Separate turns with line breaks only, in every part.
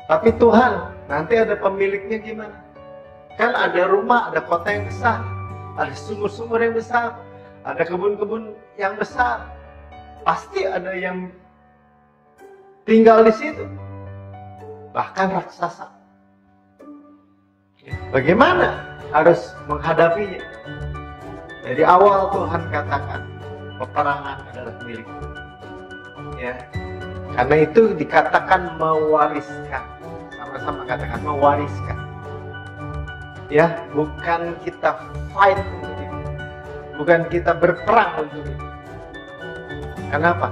Tapi Tuhan, nanti ada pemiliknya gimana? Kan ada rumah, ada kota yang besar, ada sumur-sumur yang besar, ada kebun-kebun yang besar. Pasti ada yang tinggal di situ. Bahkan raksasa. Bagaimana harus menghadapinya? Dari awal Tuhan katakan, peperangan adalah milik. Ya, karena itu dikatakan mewariskan. Sama-sama katakan mewariskan. Ya, bukan kita fight untuk itu, bukan kita berperang untuk itu. Kenapa?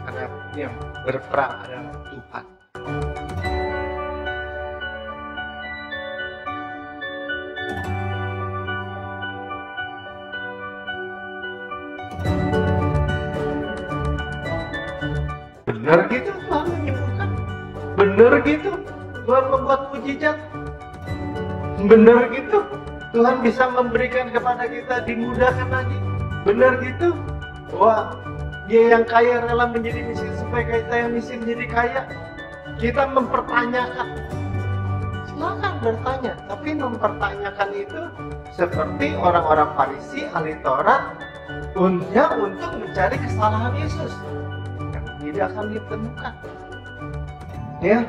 Karena yang berperang adalah Tuhan. Benar gitu Tuhan menyembuhkan. Benar gitu Tuhan membuat mujizat. Benar gitu Tuhan bisa memberikan kepada kita, dimudahkan lagi. Benar gitu. Wah, Dia yang kaya rela menjadi miskin supaya kita yang miskin menjadi kaya. Kita mempertanyakan. Silakan bertanya, tapi mempertanyakan itu seperti orang-orang Farisi, ahli Taurat, untuk mencari kesalahan Yesus. Tidak akan ditemukan. Ya,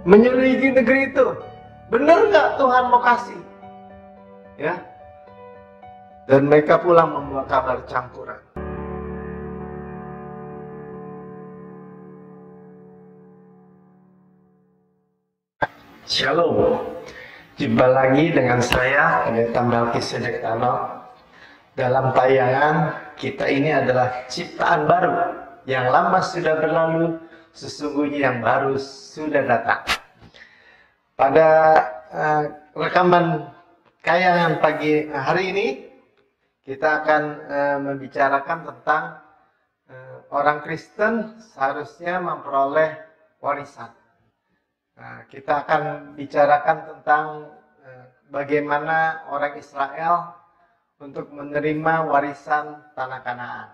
menyelidiki negeri itu, benar nggak Tuhan mau kasih? Ya, dan mereka pulang membawa kabar campuran. Shalom, jumpa lagi dengan saya Pendeta Melkisedek Tano. Dalam tayangan kita ini adalah ciptaan baru. Yang lama sudah berlalu, sesungguhnya yang baru sudah datang. Pada rekaman tayangan pagi hari ini, kita akan membicarakan tentang orang Kristen seharusnya memperoleh warisan. Nah, kita akan bicarakan tentang bagaimana orang Israel untuk menerima warisan tanah Kanaan.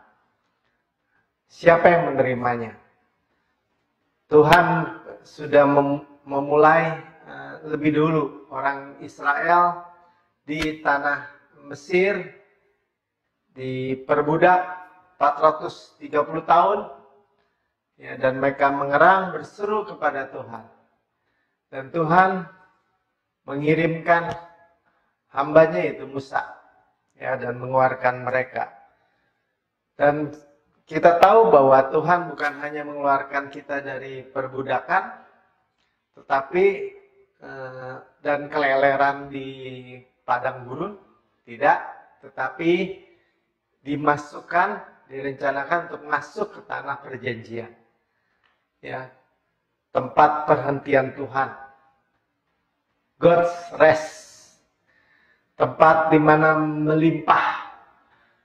Siapa yang menerimanya? Tuhan sudah memulai lebih dulu orang Israel di tanah Mesir diperbudak 430 tahun ya, dan mereka mengerang berseru kepada Tuhan. Dan Tuhan mengirimkan hambanya itu Musa ya, dan mengeluarkan mereka. Dan kita tahu bahwa Tuhan bukan hanya mengeluarkan kita dari perbudakan, tetapi dan keleleran di padang gurun, tidak, tetapi direncanakan untuk masuk ke tanah perjanjian, ya, tempat perhentian Tuhan, God's rest, tempat di mana melimpah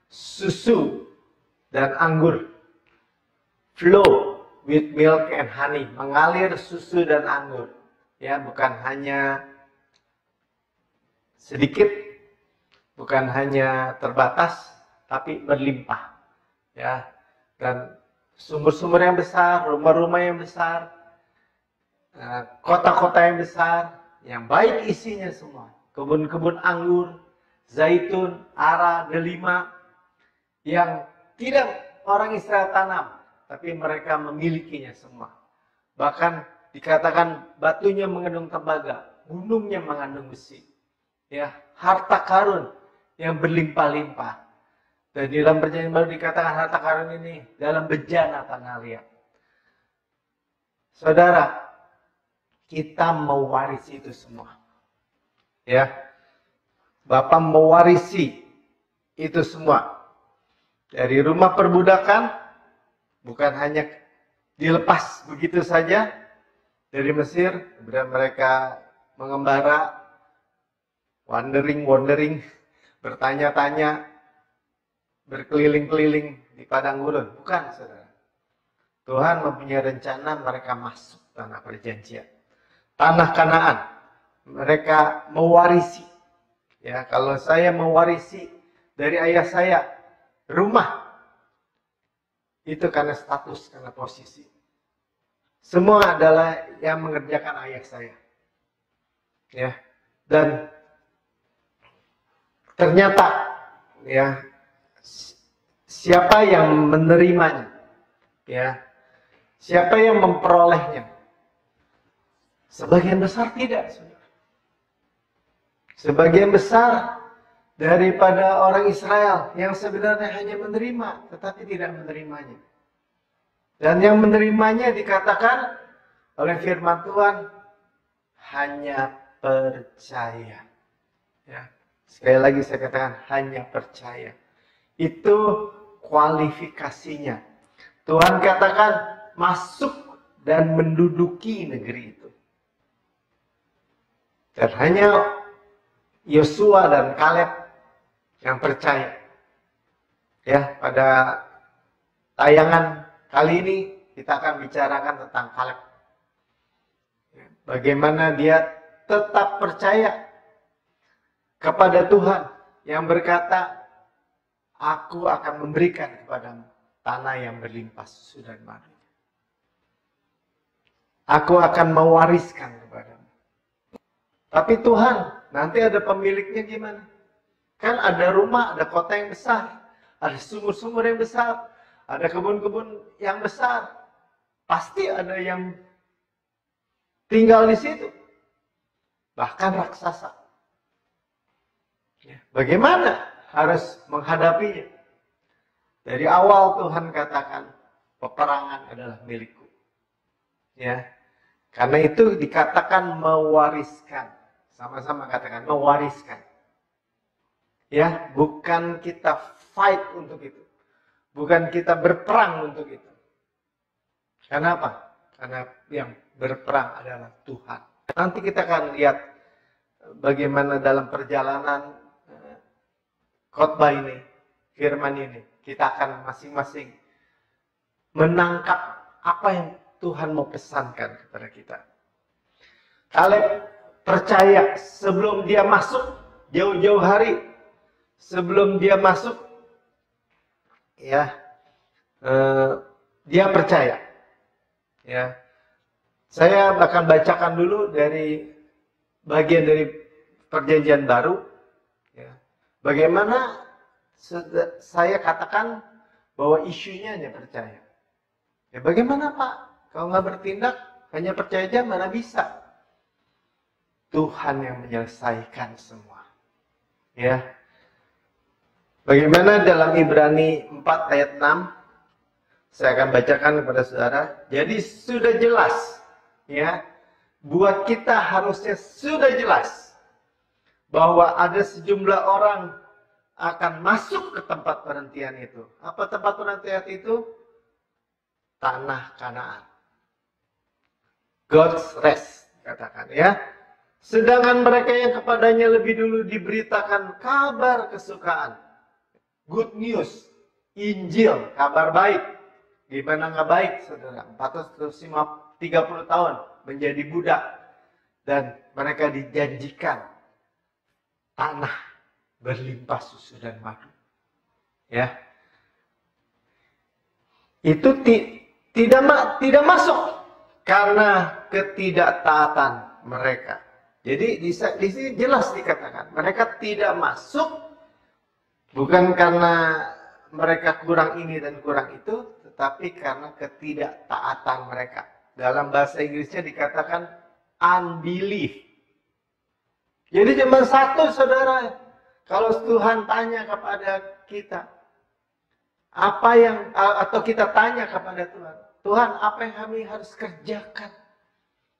susu dan anggur, flow with milk and honey, mengalir susu dan anggur, ya, bukan hanya sedikit, bukan hanya terbatas, tapi berlimpah, ya, dan sumber-sumber yang besar, rumah-rumah yang besar, kota-kota yang besar, yang baik isinya semua, kebun-kebun anggur, zaitun, ara, delima, yang tidak orang Israel tanam, tapi mereka memilikinya semua. Bahkan dikatakan batunya mengandung tembaga, gunungnya mengandung besi. Ya, harta karun yang berlimpah-limpah. Dan di dalam perjanjian baru dikatakan harta karun ini dalam bejana tanah liat. Saudara, kita mewarisi itu semua. Ya, Bapa mewarisi itu semua. Dari rumah perbudakan, bukan hanya dilepas begitu saja dari Mesir, kemudian mereka mengembara, wandering, bertanya-tanya, berkeliling-keliling di padang gurun. Bukan, saudara. Tuhan mempunyai rencana mereka masuk tanah perjanjian, tanah Kanaan. Mereka mewarisi. Ya, kalau saya mewarisi dari ayah saya rumah, itu karena status, karena posisi. semua adalah yang mengerjakan ayah saya. Ya. Dan ternyata ya, siapa yang menerimanya? Ya. Siapa yang memperolehnya? Sebagian besar tidak, saudara. Sebagian besar daripada orang Israel yang sebenarnya hanya menerima, tetapi tidak menerimanya. Dan yang menerimanya dikatakan oleh firman Tuhan hanya percaya. Ya. Sekali lagi saya katakan hanya percaya. Itu kualifikasinya. Tuhan katakan masuk dan menduduki negeri itu. Dan hanya Yosua dan Kaleb yang percaya. Ya, pada tayangan kali ini kita akan bicarakan tentang Kaleb. Bagaimana dia tetap percaya kepada Tuhan yang berkata, aku akan memberikan kepadamu tanah yang berlimpah susu dan madu. Aku akan mewariskan kepadamu. Tapi Tuhan, nanti ada pemiliknya gimana? Kan ada rumah, ada kota yang besar, ada sumur-sumur yang besar, ada kebun-kebun yang besar. Pasti ada yang tinggal di situ. Bahkan raksasa. Bagaimana harus menghadapinya? Dari awal Tuhan katakan, peperangan adalah milikku. Ya. Karena itu dikatakan mewariskan. Sama-sama katakan mewariskan. Ya, bukan kita fight untuk itu. Bukan kita berperang untuk itu. Kenapa? Karena yang berperang adalah Tuhan. Nanti kita akan lihat bagaimana dalam perjalanan khotbah ini, firman ini, kita akan masing-masing menangkap apa yang Tuhan mau pesankan kepada kita. Kaleb percaya sebelum dia masuk, jauh-jauh hari sebelum dia masuk, ya, dia percaya. Ya, saya akan bacakan dulu dari bagian dari Perjanjian Baru. Ya. Bagaimana saya katakan bahwa isunya hanya percaya. Ya, bagaimana Pak? Kalau nggak bertindak, hanya percaya aja, mana bisa? Tuhan yang menyelesaikan semua. Ya. Bagaimana dalam Ibrani 4 ayat 6? Saya akan bacakan kepada saudara. Jadi sudah jelas, ya, buat kita harusnya sudah jelas bahwa ada sejumlah orang akan masuk ke tempat penantian itu. Apa tempat penantian itu? Tanah Kanaan. God's rest, katakan ya. Sedangkan mereka yang kepadanya lebih dulu diberitakan kabar kesukaan. Good news, Injil, kabar baik. Gimana nggak baik, saudara? 430 tahun menjadi budak. Dan mereka dijanjikan tanah berlimpah susu dan madu. Ya. Itu tidak masuk karena ketidaktaatan mereka. Jadi di sini jelas dikatakan, mereka tidak masuk bukan karena mereka kurang ini dan kurang itu, tetapi karena ketidaktaatan mereka. Dalam bahasa Inggrisnya dikatakan unbelief. Jadi cuma satu, saudara. Kalau Tuhan tanya kepada kita, apa yang, atau kita tanya kepada Tuhan, Tuhan, apa yang kami harus kerjakan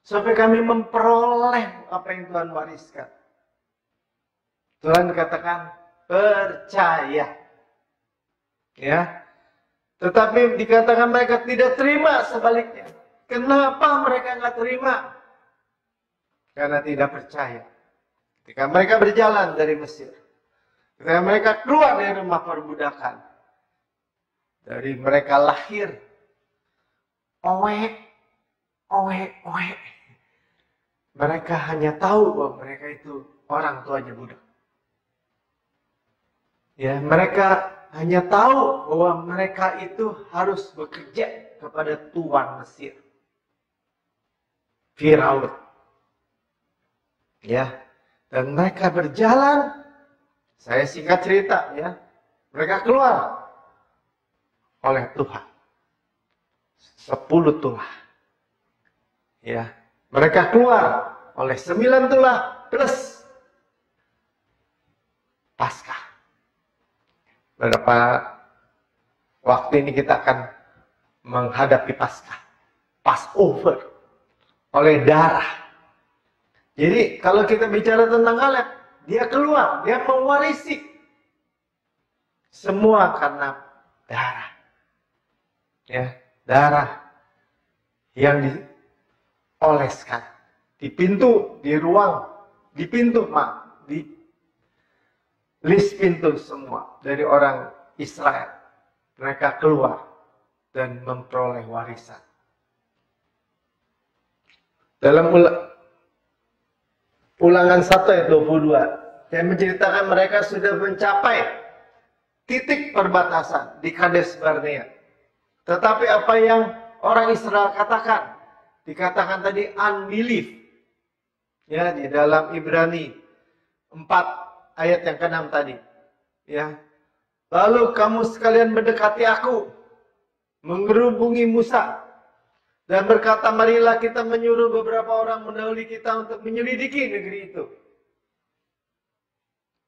sampai kami memperoleh apa yang Tuhan wariskan? Tuhan katakan, percaya. Ya. Tetapi dikatakan mereka tidak terima sebaliknya. Kenapa mereka nggak terima? Karena tidak percaya. Ketika mereka berjalan dari Mesir, ketika mereka keluar dari rumah perbudakan, dari mereka lahir, mereka hanya tahu bahwa mereka itu orang tuanya budak. Ya, mereka hanya tahu bahwa mereka itu harus bekerja kepada tuan Mesir. Firaun. Ya. Dan mereka berjalan, saya singkat cerita ya. Mereka keluar oleh Tuhan. 10 tulah. Ya. Mereka keluar oleh 9 tulah plus Paskah. Beberapa waktu ini kita akan menghadapi Paskah. Passover. Oleh darah. Jadi kalau kita bicara tentang Kaleb, dia keluar, dia mewarisi. Semua karena darah. Ya, darah yang dioleskan. Di pintu, di ruang, di pintu, di list pintu semua dari orang Israel. Mereka keluar dan memperoleh warisan. Dalam Ulangan 1 ayat 22, yang menceritakan mereka sudah mencapai titik perbatasan di Kades Barnea. Tetapi apa yang orang Israel katakan, dikatakan tadi unbelief. Ya, di dalam Ibrani 4 ayat yang ke-6 tadi. Ya. Lalu kamu sekalian mendekati aku, mengerubungi Musa, dan berkata, marilah kita menyuruh beberapa orang mendahului kita untuk menyelidiki negeri itu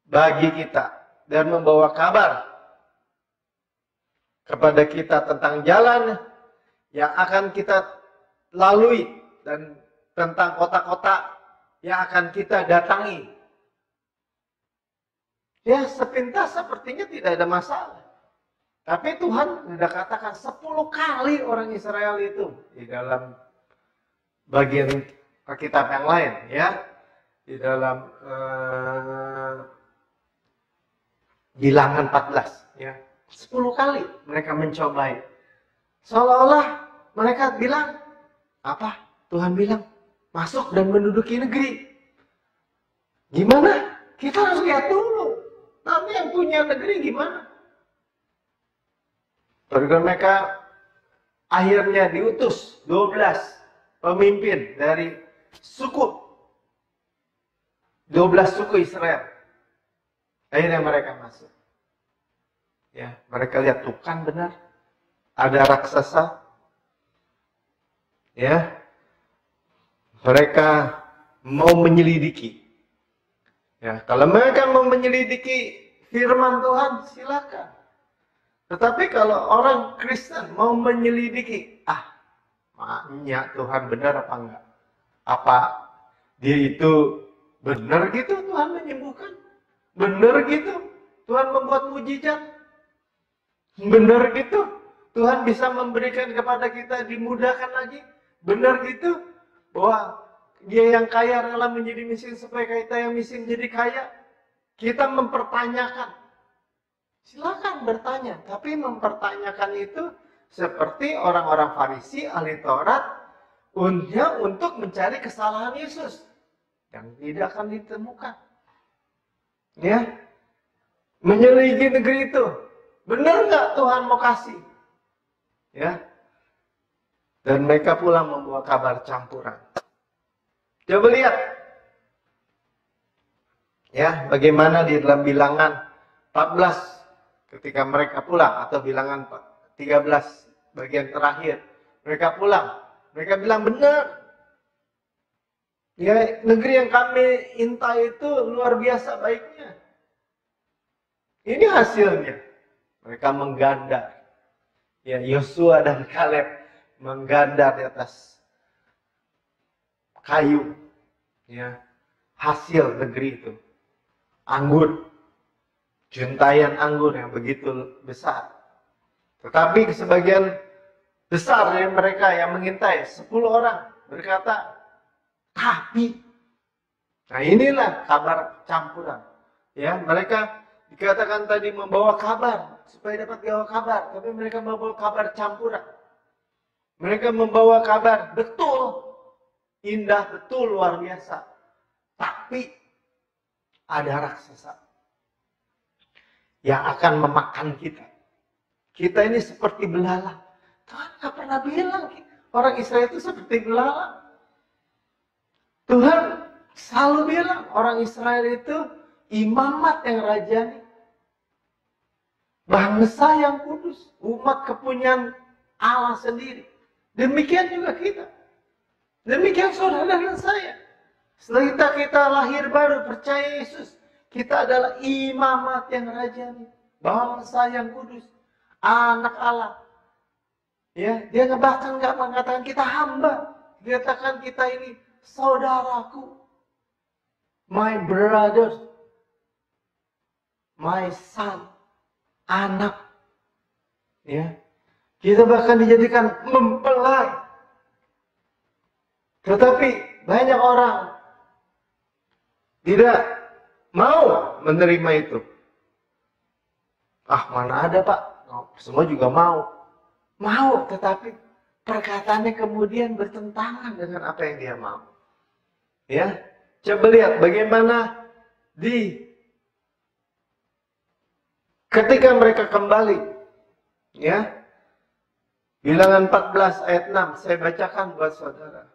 bagi kita, dan membawa kabar kepada kita tentang jalan yang akan kita lalui dan tentang kota-kota yang akan kita datangi. Ya, sepintas sepertinya tidak ada masalah. Tapi Tuhan sudah katakan 10 kali orang Israel itu di dalam bagian kitab yang lain, ya, di dalam Bilangan 14, ya, 10 kali mereka mencobai. Seolah-olah mereka bilang apa? Tuhan bilang masuk dan menduduki negeri. Gimana? Kita harus lihat dulu. Nanti yang punya negeri gimana? Karena mereka akhirnya diutus 12 pemimpin dari suku 12 suku Israel. Akhirnya mereka masuk. Ya, mereka lihat tuh kan benar ada raksasa. Ya. Mereka mau menyelidiki. Ya, kalau mereka mau menyelidiki firman Tuhan, silakan. Tetapi kalau orang Kristen mau menyelidiki, maknya Tuhan benar apa enggak? Apa dia itu benar gitu Tuhan menyembuhkan? Benar gitu Tuhan membuat mujizat? Benar gitu Tuhan bisa memberikan kepada kita dimudahkan lagi? Benar gitu bahwa dia yang kaya rela menjadi miskin supaya kita yang miskin jadi kaya? Kita mempertanyakan. Silakan bertanya, tapi mempertanyakan itu seperti orang-orang Farisi, ahli Taurat, untuk mencari kesalahan Yesus yang tidak akan ditemukan. Ya, menyelidiki negeri itu, benar nggak Tuhan mau kasih? Ya, dan mereka pulang membawa kabar campuran. Coba lihat, ya, bagaimana di dalam Bilangan 14. Ketika mereka pulang, atau Bilangan 13 bagian terakhir, mereka pulang, mereka bilang benar. Ya, negeri yang kami intai itu luar biasa baiknya. Ini hasilnya. Mereka menggandar. Ya, Yosua dan Kaleb menggandar di atas kayu. Ya, hasil negeri itu. Anggur. Juntayan anggur yang begitu besar. Tetapi sebagian besar dari mereka yang mengintai, 10 orang berkata, tapi. Nah, inilah kabar campuran. Ya, mereka dikatakan tadi membawa kabar, supaya dapat bawa kabar. Tapi mereka membawa kabar campuran. Mereka membawa kabar betul, indah, betul, luar biasa. Tapi ada raksasa yang akan memakan kita. Kita ini seperti belalang. Tuhan nggak pernah bilang orang Israel itu seperti belalang. Tuhan selalu bilang orang Israel itu imamat yang rajani, bangsa yang kudus, umat kepunyaan Allah sendiri. Demikian juga kita. Demikian saudara dan saya. Setelah kita lahir baru percaya Yesus, kita adalah imamat yang rajani, bangsa yang kudus, anak Allah. Ya, dia bahkan nggak mengatakan kita hamba, dia katakan kita ini saudaraku, my brother, my son, anak. Ya, kita bahkan dijadikan mempelai. Tetapi banyak orang tidak mau menerima itu. Ah, mana ada Pak? Semua juga mau. Mau, tetapi perkataannya kemudian bertentangan dengan apa yang dia mau. Ya, coba lihat bagaimana ketika mereka kembali. Ya, Bilangan 14 ayat 6, saya bacakan buat saudara.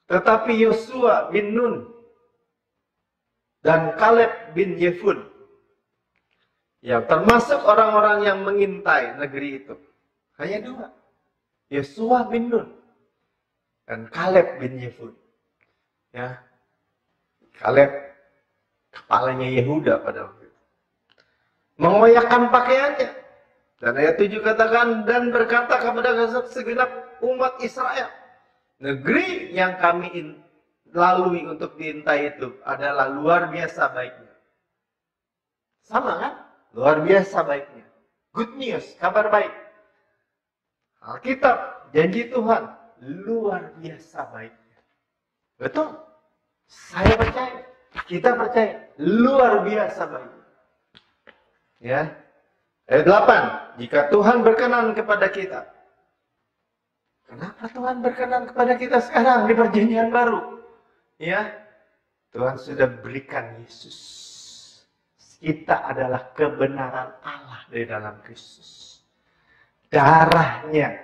Tetapi Yosua bin Nun dan Kaleb bin Yefun, yang termasuk orang-orang yang mengintai negeri itu, hanya dua. Yosua bin Nun dan Kaleb bin Yefun. Ya, Kaleb kepalanya Yehuda pada waktu itu, mengoyakkan pakaiannya. Dan ayat 7 katakan, dan berkata kepada segenap umat Israel, negeri yang kami lalui untuk diintai itu adalah luar biasa baiknya. Sama kan? Luar biasa baiknya. Good news, kabar baik. Alkitab, janji Tuhan, luar biasa baiknya. Betul? Saya percaya, kita percaya, luar biasa baiknya. Ya. Ayat 8, jika Tuhan berkenan kepada kita. Kenapa Tuhan berkenan kepada kita sekarang di perjanjian baru? Ya, Tuhan sudah berikan Yesus. Kita adalah kebenaran Allah di dalam Kristus. Darahnya,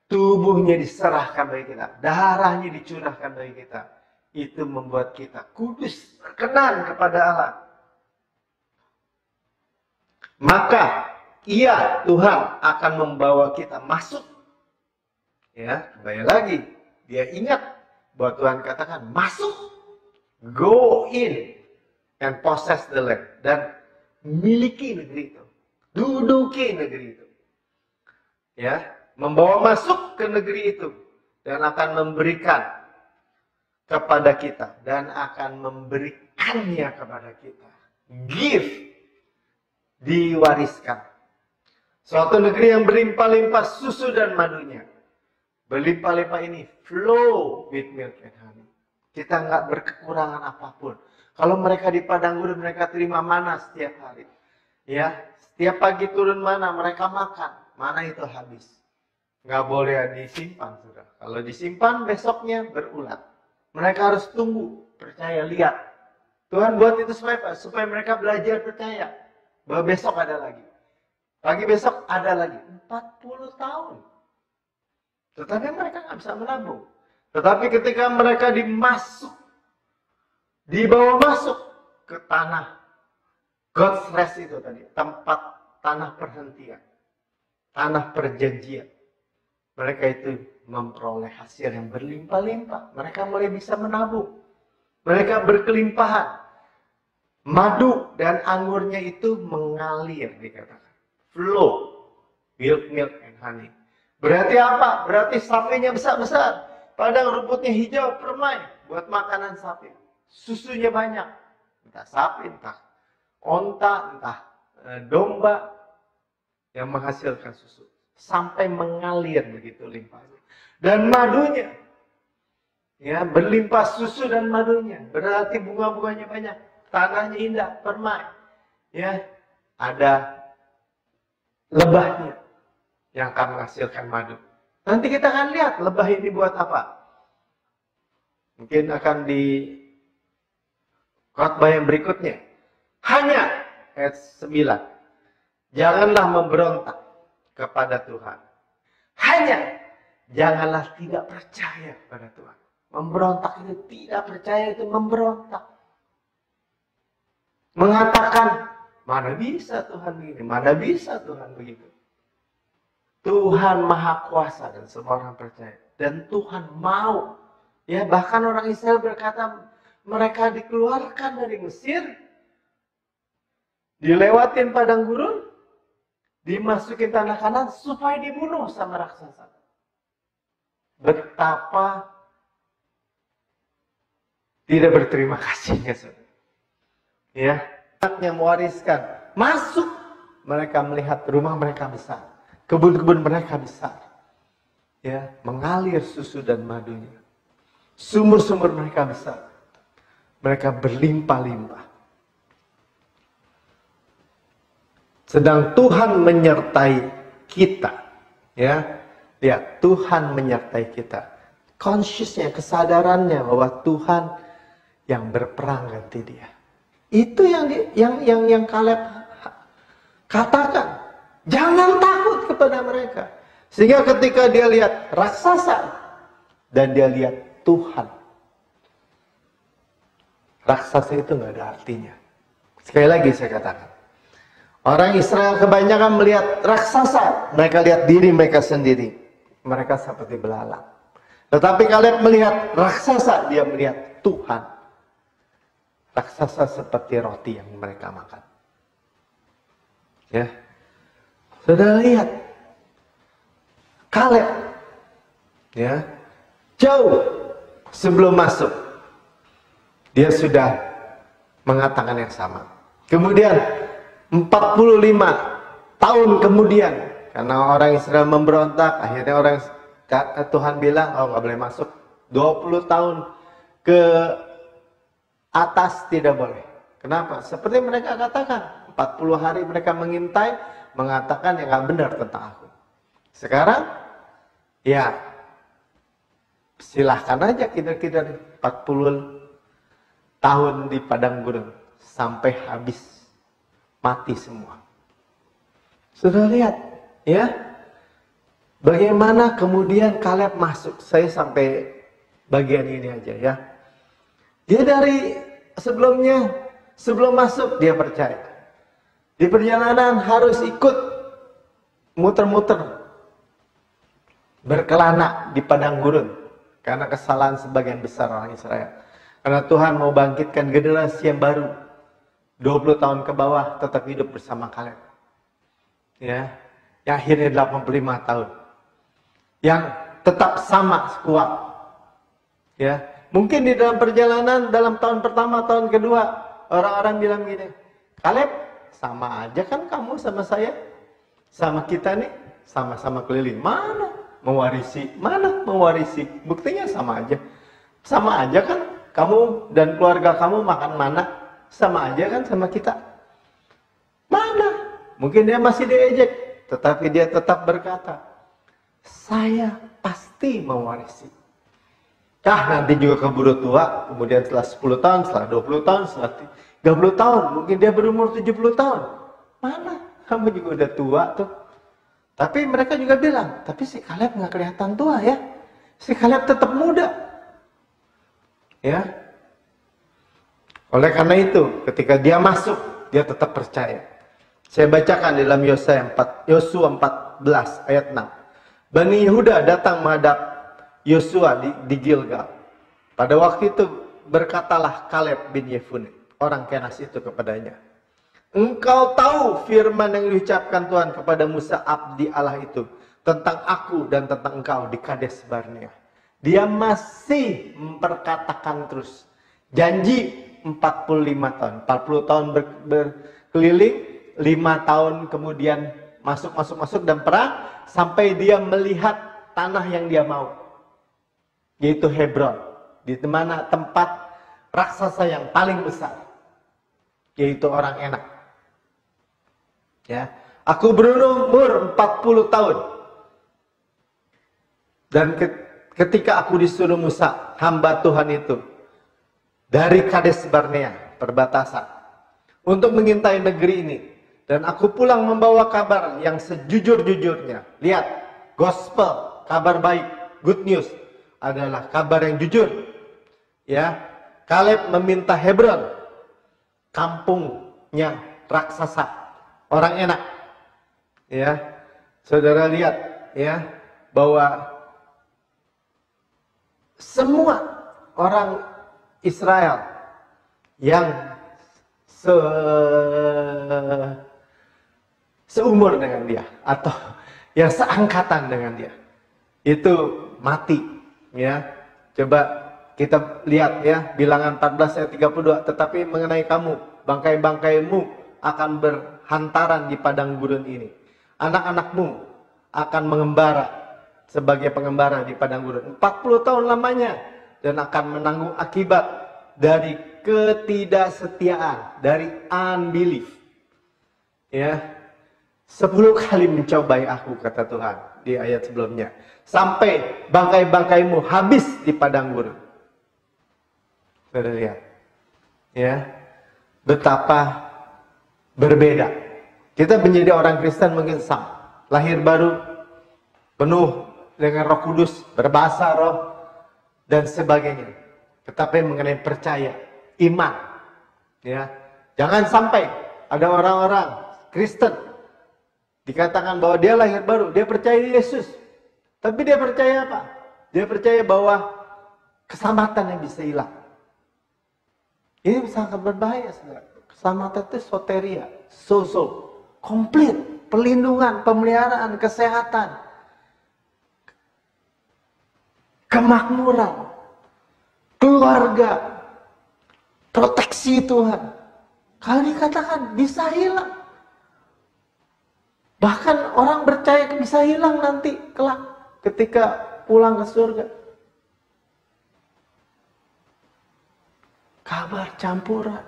tubuhnya diserahkan bagi kita. Darahnya dicurahkan bagi kita. Itu membuat kita kudus, berkenan kepada Allah. Maka Ia, Tuhan, akan membawa kita masuk. Ya, kembali lagi. Dia ingat bahwa Tuhan katakan, masuk. Go in and possess the land. Dan miliki negeri itu. Duduki negeri itu. Ya, membawa masuk ke negeri itu. Dan akan memberikan kepada kita. Dan akan memberikannya kepada kita. Give. Diwariskan. Suatu negeri yang berlimpah-limpah susu dan madunya. Berlimpah-limpah ini flow with milk and honey. Kita nggak berkekurangan apapun. Kalau mereka di padang gurun, mereka terima mana setiap hari. Ya, setiap pagi turun mana, mereka makan. Mana itu habis. Nggak boleh disimpan, sudah. Kalau disimpan, besoknya berulat. Mereka harus tunggu, percaya, lihat. Tuhan buat itu supaya mereka belajar percaya bahwa besok ada lagi. Pagi besok ada lagi. 40 tahun. Tetapi mereka nggak bisa menabung. Tetapi ketika mereka dibawa masuk ke tanah God's rest itu tadi, tempat tanah perhentian, tanah perjanjian, mereka itu memperoleh hasil yang berlimpah-limpah. Mereka mulai bisa menabung. Mereka berkelimpahan. Madu dan anggurnya itu mengalir, dikatakan. Flow, milk and honey. Berarti apa? Berarti sapinya besar-besar. Padang rumputnya hijau, permai. Buat makanan sapi. Susunya banyak. Entah sapi, entah onta, entah domba. Yang menghasilkan susu. Sampai mengalir begitu limpahnya. Dan madunya. Ya, berlimpah susu dan madunya. Berarti bunga-bunganya banyak. Tanahnya indah, permai. Ya, ada lebahnya yang akan menghasilkan madu. Nanti kita akan lihat lebah ini buat apa. Mungkin akan di khotbah yang berikutnya. Hanya ayat 9. Janganlah memberontak kepada Tuhan. Hanya janganlah tidak percaya kepada Tuhan. Memberontak itu tidak percaya, itu memberontak. Mengatakan, mana bisa Tuhan ini, mana bisa Tuhan begitu. Tuhan Maha Kuasa dan semua orang percaya. Dan Tuhan mau. Ya, bahkan orang Israel berkata, mereka dikeluarkan dari Mesir, dilewatin padang gurun, dimasukin tanah Kanan supaya dibunuh sama raksasa. Betapa tidak berterima kasihnya, ya, yang mewariskan masuk, mereka melihat rumah mereka besar, kebun-kebun mereka besar, ya, mengalir susu dan madunya, sumur-sumur mereka besar, mereka berlimpah-limpah. Sedang Tuhan menyertai kita, ya, lihat, Tuhan menyertai kita, consciousnya, kesadarannya bahwa Tuhan yang berperang ganti dia. Itu yang Kaleb katakan. Jangan takut kepada mereka. Sehingga ketika dia lihat raksasa dan dia lihat Tuhan, raksasa itu nggak ada artinya. Sekali lagi saya katakan, orang Israel kebanyakan melihat raksasa, mereka lihat diri mereka sendiri, mereka seperti belalang. Tetapi Kaleb melihat raksasa, dia melihat Tuhan. Raksasa seperti roti yang mereka makan. Ya, sudah lihat Kaleb, ya, jauh sebelum masuk, dia sudah mengatakan yang sama. Kemudian 45 tahun kemudian, karena orang Israel memberontak, akhirnya orang Tuhan bilang, oh nggak boleh masuk. 20 tahun ke atas tidak boleh. Kenapa? Seperti mereka katakan, 40 hari mereka mengintai, mengatakan yang nggak benar tentang aku. Sekarang, ya, silahkan aja kita 40 tahun di padang gurun sampai habis, mati semua. Sudah lihat, ya, bagaimana kemudian Kaleb masuk. Saya sampai bagian ini aja, ya. Dia dari sebelumnya, sebelum masuk dia percaya. Di perjalanan harus ikut muter-muter, berkelana di padang gurun karena kesalahan sebagian besar orang Israel. Karena Tuhan mau bangkitkan generasi yang baru, 20 tahun ke bawah tetap hidup bersama Kaleb. Ya, yang akhirnya 85 tahun. Yang tetap sama kuat. Ya. Mungkin di dalam perjalanan, dalam tahun pertama, tahun kedua, orang-orang bilang gini, Kaleb, sama aja kan kamu sama saya, sama kita nih, sama-sama keliling. Mana mewarisi? Mana mewarisi? Buktinya sama aja. Sama aja kan kamu dan keluarga kamu makan mana? Sama aja kan sama kita. Mana? Mungkin dia masih diejek, tetapi dia tetap berkata, saya pasti mewarisi. Nanti juga keburu tua, kemudian setelah 10 tahun, setelah 20 tahun, setelah 30 tahun, mungkin dia berumur 70 tahun. Mana? Kamu juga udah tua tuh. Tapi mereka juga bilang, tapi si Kaleb nggak kelihatan tua ya. Si Kaleb tetap muda. Ya. Oleh karena itu, ketika dia masuk, dia tetap percaya. Saya bacakan dalam Yosua 14 ayat 6. Bani Yehuda datang menghadap Yosua di Gilgal. Pada waktu itu berkatalah Kaleb bin Yefune, orang Kenas itu kepadanya, engkau tahu firman yang diucapkan Tuhan kepada Musa abdi Allah itu tentang aku dan tentang engkau di Kades Barnea. Dia masih memperkatakan terus janji 45 tahun, 40 tahun berkeliling, 5 tahun kemudian masuk dan perang sampai dia melihat tanah yang dia mau. Yaitu Hebron, di mana tempat raksasa yang paling besar, yaitu orang Enak. Ya, aku berumur 40 tahun, dan ketika aku disuruh Musa, hamba Tuhan itu, dari Kades Barnea, perbatasan, untuk mengintai negeri ini, dan aku pulang membawa kabar yang sejujur-jujurnya. Lihat, gospel, kabar baik, good news. adalah kabar yang jujur. Ya, Kaleb meminta Hebron, kampungnya raksasa, orang enak. Ya, saudara lihat ya bahwa semua orang Israel yang seumur dengan dia atau yang seangkatan dengan dia itu mati. Ya, coba kita lihat ya Bilangan 14 ayat 32. Tetapi mengenai kamu, bangkai-bangkaimu akan berhantaran di padang gurun ini. Anak-anakmu akan mengembara sebagai pengembara di padang gurun 40 tahun lamanya, dan akan menanggung akibat dari ketidaksetiaan, dari unbelief. Ya, 10 kali mencobai aku, kata Tuhan di ayat sebelumnya, sampai bangkai-bangkaimu habis di padang gurun. Sudah lihat ya betapa berbeda. Kita menjadi orang Kristen mungkin sama, lahir baru, penuh dengan Roh Kudus, berbahasa roh dan sebagainya. Tetapi mengenai percaya, iman, ya, jangan sampai ada orang-orang Kristen dikatakan bahwa dia lahir baru, dia percaya Yesus, tapi dia percaya apa? Dia percaya bahwa keselamatan yang bisa hilang. Ini sangat berbahaya, saudara. Keselamatan itu soteria, sozo, komplit, perlindungan, pemeliharaan, kesehatan, kemakmuran, keluarga, proteksi Tuhan. Kalau dikatakan bisa hilang, bahkan orang percaya bisa hilang nanti kelak ketika pulang ke surga. Kabar campuran.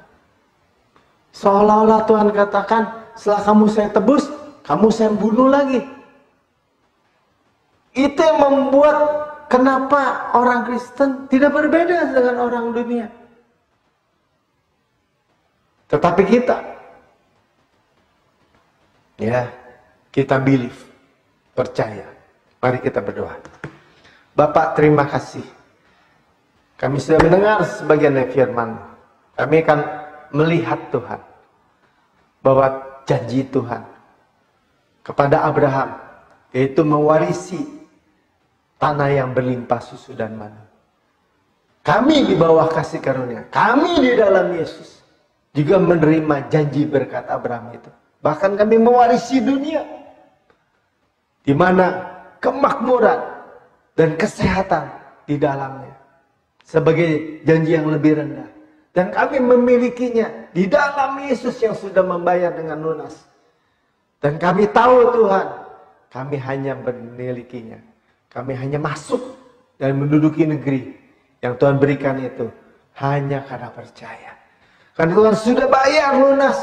Seolah-olah Tuhan katakan, setelah kamu saya tebus, kamu saya bunuh lagi. Itu yang membuat kenapa orang Kristen tidak berbeda dengan orang dunia. Tetapi kita, ya, kita believe, percaya. Mari kita berdoa. Bapak, terima kasih. Kami sudah mendengar sebagian dari firman. Kami akan melihat Tuhan, bahwa janji Tuhan kepada Abraham, yaitu mewarisi tanah yang berlimpah susu dan madu. Kami di bawah kasih karunia, kami di dalam Yesus juga menerima janji berkat Abraham itu. Bahkan kami mewarisi dunia, di mana kemakmuran dan kesehatan di dalamnya, sebagai janji yang lebih rendah. Dan kami memilikinya di dalam Yesus yang sudah membayar dengan lunas. Dan kami tahu Tuhan, kami hanya memilikinya. Kami hanya masuk dan menduduki negeri yang Tuhan berikan itu hanya karena percaya. Karena Tuhan sudah bayar lunas.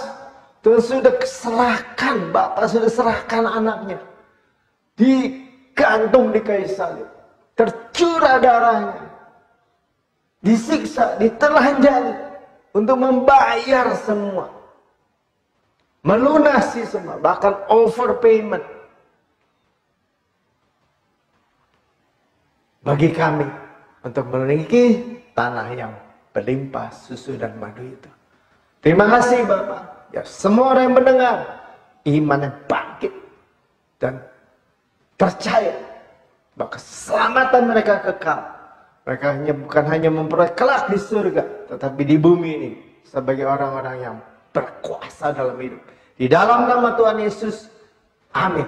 Tuhan sudah serahkan, Bapa sudah serahkan anaknya. Digantung di kayu salib. Tercurah darahnya. Disiksa, ditelanjangi untuk membayar semua, melunasi semua, bahkan overpayment bagi kami untuk memiliki tanah yang berlimpah susu dan madu itu. Terima kasih Bapak. Ya, semua orang yang mendengar, iman yang bangkit dan percaya bahwa keselamatan mereka kekal. Mereka bukan hanya memperoleh kelak di surga, tetapi di bumi ini sebagai orang-orang yang berkuasa dalam hidup. Di dalam nama Tuhan Yesus, amin.